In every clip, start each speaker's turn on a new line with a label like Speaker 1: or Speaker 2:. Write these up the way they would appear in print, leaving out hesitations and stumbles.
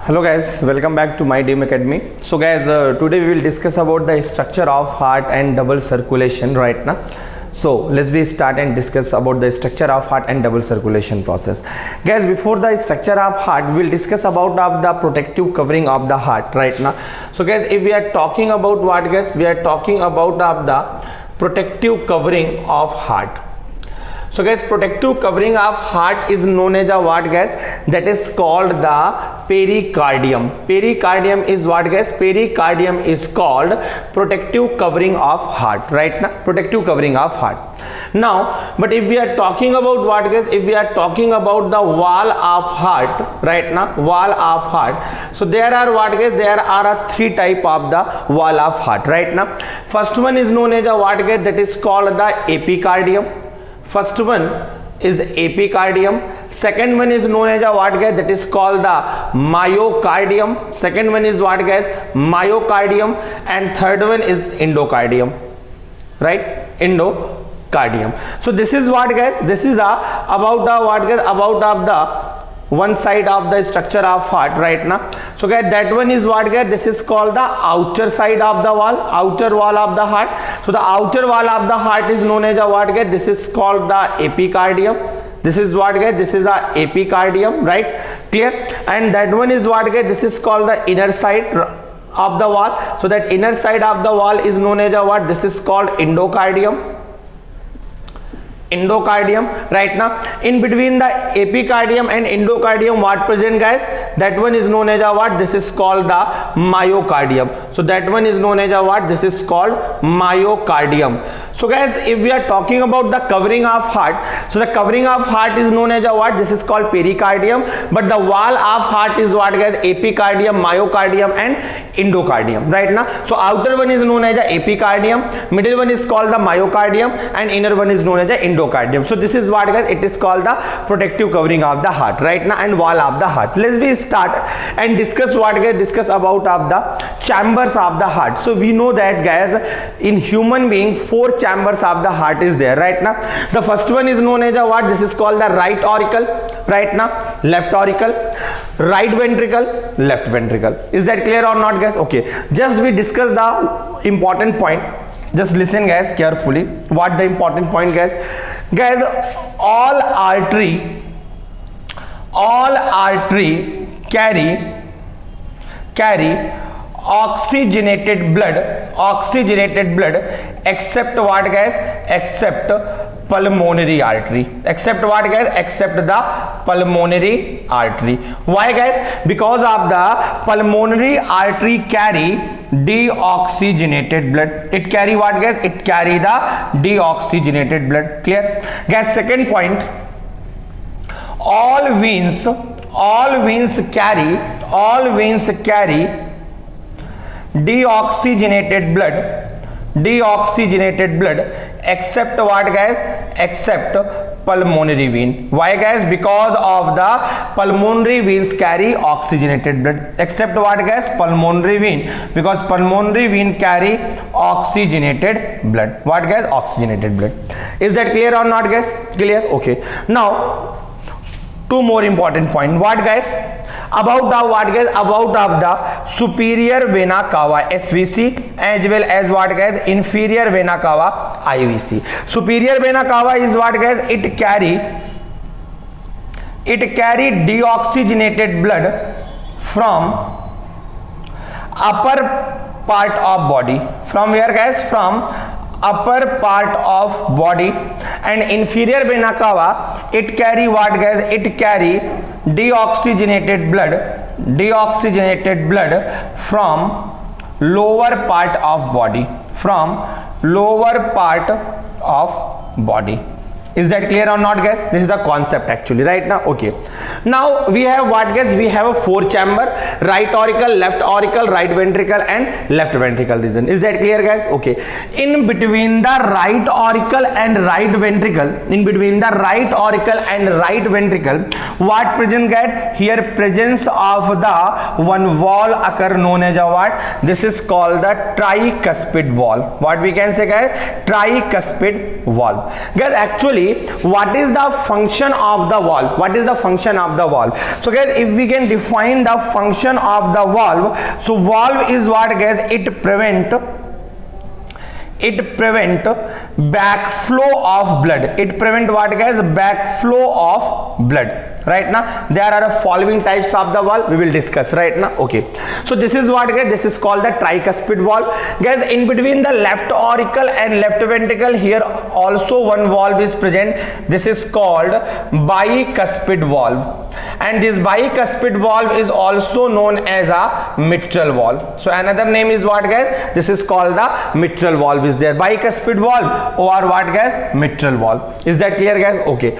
Speaker 1: Hello guys, welcome back to my Dream Academy. So guys, today we will discuss about the structure of heart and double circulation right now. So let's be start and discuss about the structure of heart and double circulation process. Guys, before the structure of heart, we will discuss about of the protective covering of the heart right now. So guys, if we are talking about what guys, we are talking about of the protective covering of heart. So guys, protective covering of heart is known as a what guys? That is called the pericardium. Pericardium is what guys? Pericardium is called protective covering of heart, right now? Protective covering of heart. Now, but if we are talking about what guys? If we are talking about the wall of heart, right now, wall of heart. So there are what guys? There are three type of the wall of heart, right now. First one is known as a what guys? That is called the epicardium. First one is epicardium. Second one is known as a what guys? That is called the myocardium. Second one is what guys? Myocardium. And third one is endocardium, right? Endocardium. So this is what guys? This is about the what guys? About of the one side of the structure of heart right now. So guys, that one is what guys? This is called the outer side of the wall, outer wall of the heart. So the outer wall of the heart is known as a what guys? This is called the epicardium. This is what guys? This is a epicardium, right? Clear? And that one is what guys? This is called the inner side of the wall. So that inner side of the wall is known as a what? This is called endocardium. Endocardium, right now. In between the epicardium and endocardium, what present guys? That one is known as a what? This is called the myocardium. So that one is known as a what? This is called myocardium. So guys, if we are talking about the covering of heart, so the covering of heart is known as a what? This is called pericardium. But the wall of heart is what guys? Epicardium, myocardium and endocardium, right now. So outer one is known as the epicardium, middle one is called the myocardium, and inner one is known as the endocardium. So this is what guys? It is called the protective covering of the heart, right now, and wall of the heart. Let's be start and discuss what guys? Discuss about of the chambers of the heart. So we know that guys, in human being, 4 chambers of the heart is there, right now. The first one is known as a what? This is called the right auricle, right now, left auricle, right ventricle, left ventricle. Is that clear or not guys? Okay, just we discuss the important point. Just listen guys carefully. What the important point guys? Guys, all artery carry oxygenated blood except what guys? Except pulmonary artery. Except what guys? Except the pulmonary artery. Why guys? Because of the pulmonary artery carry deoxygenated blood. It carry what guys? It carry the deoxygenated blood. Clear guys? Second point, all veins carry deoxygenated blood except what guys? Except pulmonary vein. Why guys? Because of the pulmonary veins carry oxygenated blood except what guys? Pulmonary vein, because pulmonary vein carry oxygenated blood. What guys? Oxygenated blood. Is that clear or not guys? Clear? Okay, now 2 more important point. What guys? About the what guys? About of the superior vena cava, SVC, as well as what guys? Inferior vena cava, IVC. Superior vena cava is what guys? It carry deoxygenated blood from upper part of body. From where guys? From upper part of body. And inferior vena cava, it carry what guys? It carry deoxygenated blood from lower part of body. Is that clear or not guys? This is the concept actually, right now. Okay, now we have what guys? We have a 4 chamber: right auricle, left auricle, right ventricle and left ventricle region. Is that clear guys? Okay, in between the right auricle and right ventricle, what present guys? Here presence of the one wall occur known as a what? This is called the tricuspid wall. What we can say guys? Tricuspid wall. Guys, actually actually what is the function of the valve? What is the function of the valve? So guys, if we can define the function of the valve, so valve is what guys? It prevent backflow of blood. It prevent what guys? Backflow of blood. Right now there are the following types of the valve we will discuss right now. Okay, so this is what guys? This is called the tricuspid valve. Guys, in between the left auricle and left ventricle, here also one valve is present. This is called bicuspid valve, and this bicuspid valve is also known as a mitral valve. So another name is what guys? This is called the mitral valve is there. Bicuspid valve or what guys? Mitral valve. Is that clear guys? Okay.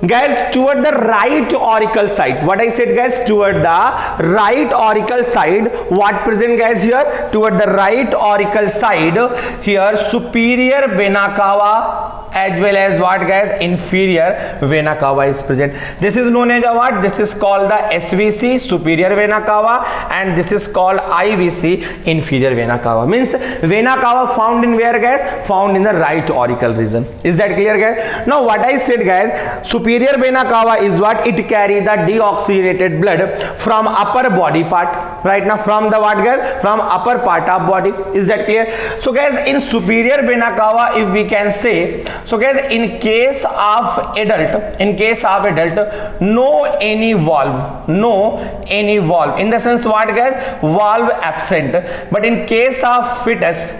Speaker 1: Guys, toward the right auricle side, what I said guys, toward the right auricle side, what present guys here? Toward the right auricle side, here superior vena cava as well as what guys? Inferior vena cava is present. This is known as a what? This is called the SVC, superior vena cava, and this is called IVC, inferior vena cava. Means vena cava found in where guys? Found in the right auricle region. Is that clear guys? Now what I said guys, superior vena cava is what? It carry the deoxygenated blood from upper body part. Right now from the what guys? From upper part of body. Is that clear? So guys, in superior vena cava, if we can say, so guys, in case of adult, no any valve, in the sense what guys? Valve absent. But in case of fetus,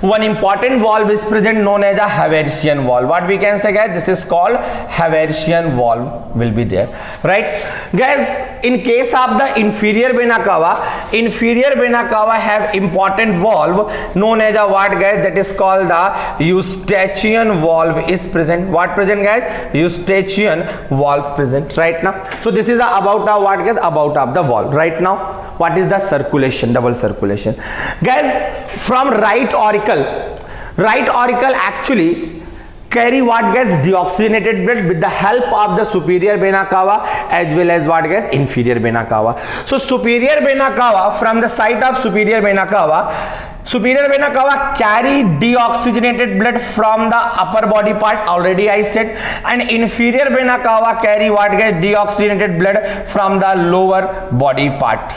Speaker 1: one important valve is present known as a Haversian valve. What we can say guys? This is called Haversian valve will be there, right guys? In case of the inferior vena cava have important valve known as a what guys? That is called the Eustachian valve is present. What present guys? Eustachian valve present right now. So this is about what guys? About of the valve. Right now what is the circulation? Double circulation guys. From right auricle actually carry what guys? Deoxygenated blood with the help of the superior vena cava as well as what guys? Inferior vena cava. So superior vena cava, from the site of superior vena cava carry deoxygenated blood from the upper body part, already I said, and inferior vena cava carry what guys? Deoxygenated blood from the lower body part,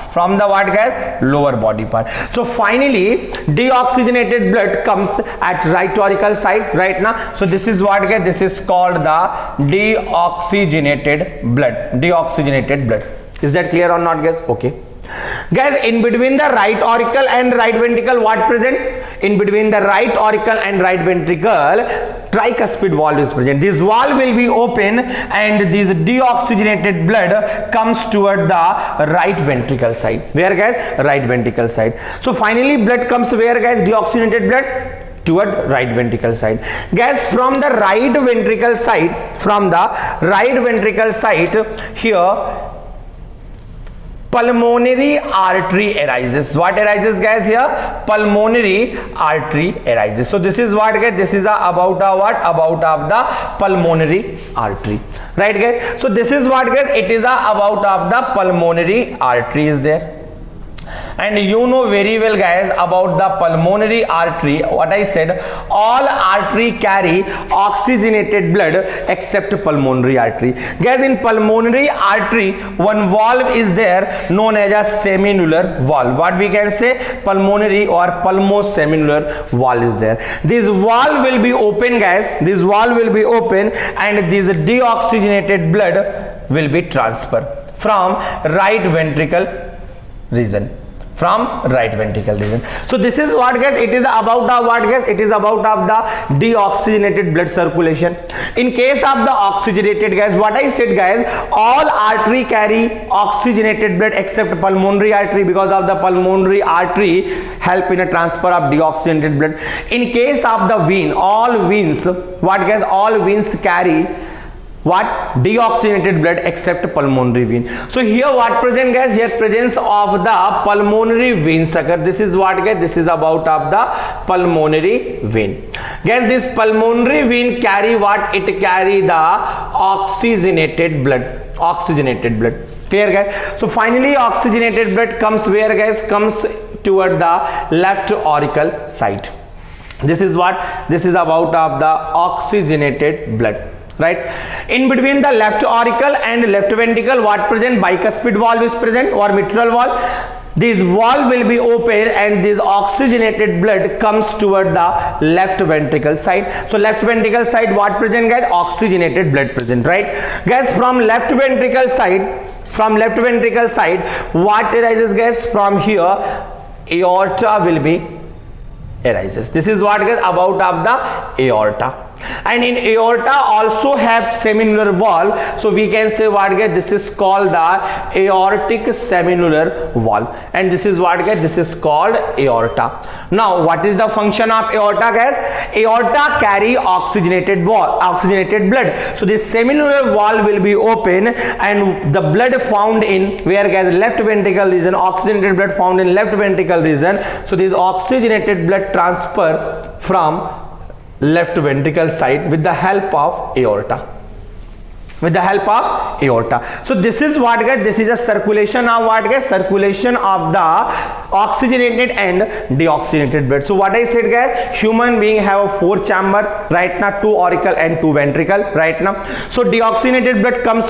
Speaker 1: lower body part. So finally deoxygenated blood comes at right auricle side right now. So this is what guys? This is called the deoxygenated blood. Is that clear or not guys? Okay guys, in between the right auricle and right ventricle, what present? In between the right auricle and right ventricle, tricuspid valve is present. This valve will be open and this deoxygenated blood comes toward the right ventricle side. Where guys? Right ventricle side. So finally blood comes where guys? Deoxygenated blood toward right ventricle side. Guys, from the right ventricle side, here pulmonary artery arises. What arises guys here? Pulmonary artery arises. So this is what guys? This is about of the pulmonary artery, right guys? So this is what guys? It is about of the pulmonary artery is there. And you know very well guys about the pulmonary artery. What I said, all artery carry oxygenated blood except pulmonary artery. Guys, in pulmonary artery one valve is there known as a semiannular valve. What we can say? Pulmonary or pulmosemiannular valve is there. This valve will be open guys. This valve will be open and this deoxygenated blood will be transferred from right ventricle region. So this is what guys? It is about the what guys? It is about of the deoxygenated blood circulation. In case of the oxygenated guys, what I said guys, all artery carry oxygenated blood except pulmonary artery, because of the pulmonary artery help in a transfer of deoxygenated blood. In case of the vein, all veins, what guys? All veins carry what? Deoxygenated blood except pulmonary vein. So here what present guys? Here presence of the pulmonary vein sucker. This is what guys? This is about of the pulmonary vein. Guys, this pulmonary vein carry what? It carry the oxygenated blood. Clear guys? So finally oxygenated blood comes where guys? Comes toward the left auricle side. This is what? This is about of the oxygenated blood, right? In between the left auricle and left ventricle, what present? Bicuspid valve is present or mitral valve. This valve will be open and this oxygenated blood comes toward the left ventricle side. So left ventricle side, what present, guys? Oxygenated blood present, right? Guys, from left ventricle side, what arises, guys? From here, aorta will be arises. This is what, guys, about of the aorta. And in aorta also have semilunar valve, so we can say what, guys? This is called the aortic semilunar valve, and this is what, guys? This is called aorta. Now what is the function of aorta, guys? Aorta carry oxygenated blood, so this semilunar valve will be open and the blood found in where, guys? Left ventricle region, oxygenated blood found in left ventricle region. So this oxygenated blood transfer from left ventricle side with the help of aorta. So this is what, guys? This is a circulation of what, guys? Circulation of the oxygenated and deoxygenated blood. So what I said, guys, human being have a 4 chamber, right now, 2 auricle and 2 ventricle, right now. So deoxygenated blood comes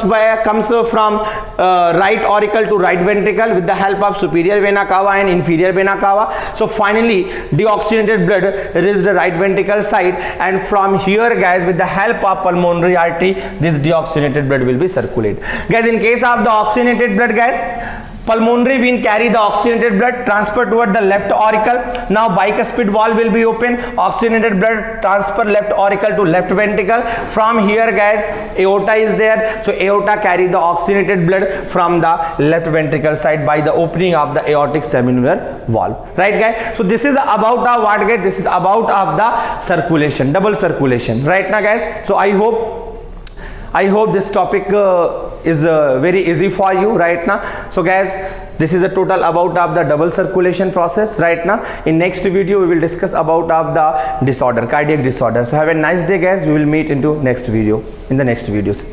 Speaker 1: from right auricle to right ventricle with the help of superior vena cava and inferior vena cava. So finally deoxygenated blood reaches the right ventricle side, and from here, guys, with the help of pulmonary artery, this deoxygenated blood will be circulated. Guys, in case of the oxygenated blood, guys, pulmonary vein carry the oxygenated blood transfer toward the left auricle. Now bicuspid valve will be open, oxygenated blood transfer left auricle to left ventricle. From here, guys, aorta is there, so aorta carry the oxygenated blood from the left ventricle side by the opening of the aortic semilunar valve, right, guys? So this is about the what, guys? This is about of the circulation, double circulation, right now, guys? So I hope this topic is very easy for you right now. So guys, this is a total about of the double circulation process right now. In next video we will discuss about of the disorder, cardiac disorder. So have a nice day, guys. We will meet into next video in the next videos.